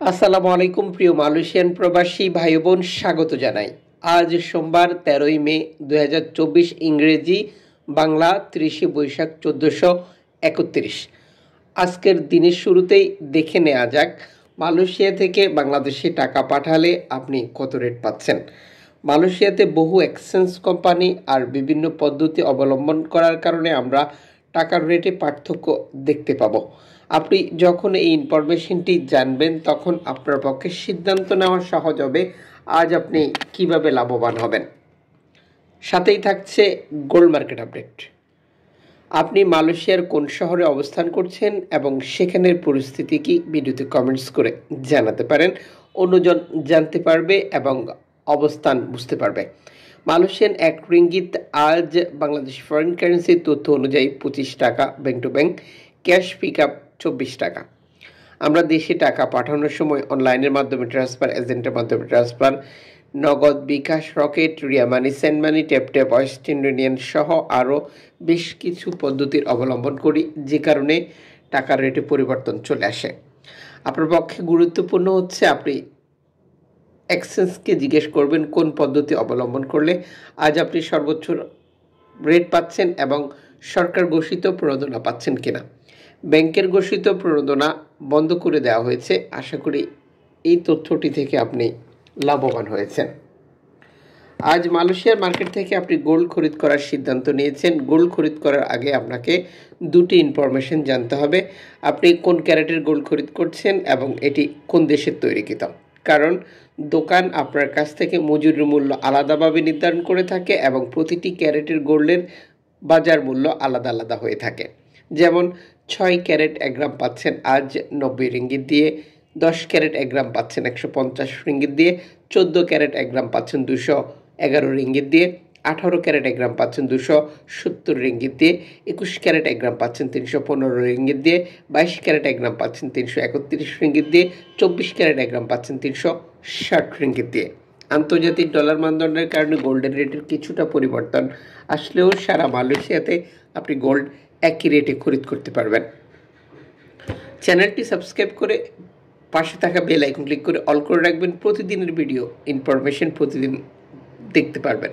আসসালামু আলাইকুম প্রিয় মালয়েশিয়ান প্রবাসী ভাই বোন, স্বাগত জানাই। আজ সোমবার 13ই মে 2024, ইংরেজি বাংলা 30শে বৈশাখ 1431। আজকের দিনের শুরুতেই দেখে নেওয়া যাক মালয়েশিয়া থেকে বাংলাদেশে টাকা পাঠালে আপনি কত রেট পাচ্ছেন। মালয়েশিয়াতে বহু এক্সচেঞ্জ কোম্পানি আর বিভিন্ন পদ্ধতি অবলম্বন করার কারণে আমরা টাকার রেটে পার্থক্য দেখতে পাবো। আপনি যখন এই ইনফরমেশনটি জানবেন তখন আপনার পক্ষে সিদ্ধান্ত নেওয়া সহজ হবে আজ আপনি কিভাবে লাভবান হবেন। সাথেই থাকছে গোল্ড মার্কেট আপডেট। আপনি মালয়েশিয়ার কোন শহরে অবস্থান করছেন এবং সেখানের পরিস্থিতি কি, ভিডিওতে কমেন্টস করে জানাতে পারেন। অন্যজন জানতে পারবে এবং অবস্থান বুঝতে পারবে। মালয়েশিয়ান এক রিঙ্গিত আজ বাংলাদেশ ফরেন কারেন্সির তথ্য অনুযায়ী 25 টাকা bank to bank, cash pick up 24 টাকা। আমরা দেশে টাকা পাঠানোর সময় অনলাইনের মাধ্যমে ট্রান্সফার, এজেন্টের মাধ্যমে transfer, Nagad, bKash, Rocket, Ria Money, send money, Tap Western Union সহ আরও বেশ কিছু পদ্ধতির অবলম্বন করি, যে কারণে টাকার রেটে পরিবর্তন চলে আসে। আপনার পক্ষে গুরুত্বপূর্ণ হচ্ছে আপনি এক্সচেঞ্জকে জিজ্ঞেস করবেন কোন পদ্ধতি অবলম্বন করলে আজ আপনি সর্বোচ্চ রেট পাচ্ছেন এবং সরকার ঘোষিত প্রণোদনা পাচ্ছেন কিনা। ব্যাংকের ঘোষিত প্রণোদনা বন্ধ করে দেওয়া হয়েছে। আশা করি এই তথ্যটি থেকে আপনি লাভবান হয়েছেন। আজ মালয়েশিয়ার মার্কেট থেকে আপনি গোল্ড খরিদ করার সিদ্ধান্ত নিয়েছেন। গোল্ড খরিদ করার আগে আপনাকে দুটি ইনফরমেশন জানতে হবে। আপনি কোন ক্যারেটের গোল্ড খরিদ করছেন এবং এটি কোন দেশের তৈরিকৃত। কারণ দোকান আপনার কাছ থেকে মজুরি মূল্য আলাদাভাবে নির্ধারণ করে থাকে এবং প্রতিটি ক্যারেটের গোল্ডের বাজার মূল্য আলাদা আলাদা হয়ে থাকে। যেমন 6 ক্যারেট 1 গ্রাম পাচ্ছেন আজ 90 রিঙ্গিত দিয়ে, 10 ক্যারেট 1 গ্রাম পাচ্ছেন 150 রিঙ্গিত দিয়ে, 14 ক্যারেট 1 গ্রাম পাচ্ছেন 211 রিঙ্গিত দিয়ে, 18 ক্যারেট 1 গ্রাম পাচ্ছেন 270 রিঙ্গিত দিয়ে, 21 ক্যারেট 1 গ্রাম পাচ্ছেন 315 রিঙ্গিত দিয়ে, 22 ক্যারেট 1 গ্রাম পাচ্ছেন 331 রিঙ্গিত দিয়ে, 24 ক্যারেট 1 গ্রাম পাচ্ছেন 360 রিঙ্গিত দিয়ে। আন্তর্জাতিক ডলার মানদণ্ডের কারণে গোল্ডের রেটের কিছুটা পরিবর্তন আসলেও সারা মালয়েশিয়াতে আপনি গোল্ড একই রেটে খরিদ করতে পারবেন। চ্যানেলটি সাবস্ক্রাইব করে পাশে থাকা বেল আইকন ক্লিক করে অল করে রাখবেন। প্রতিদিনের ভিডিও ইনফরমেশন প্রতিদিন দেখতে পারবেন।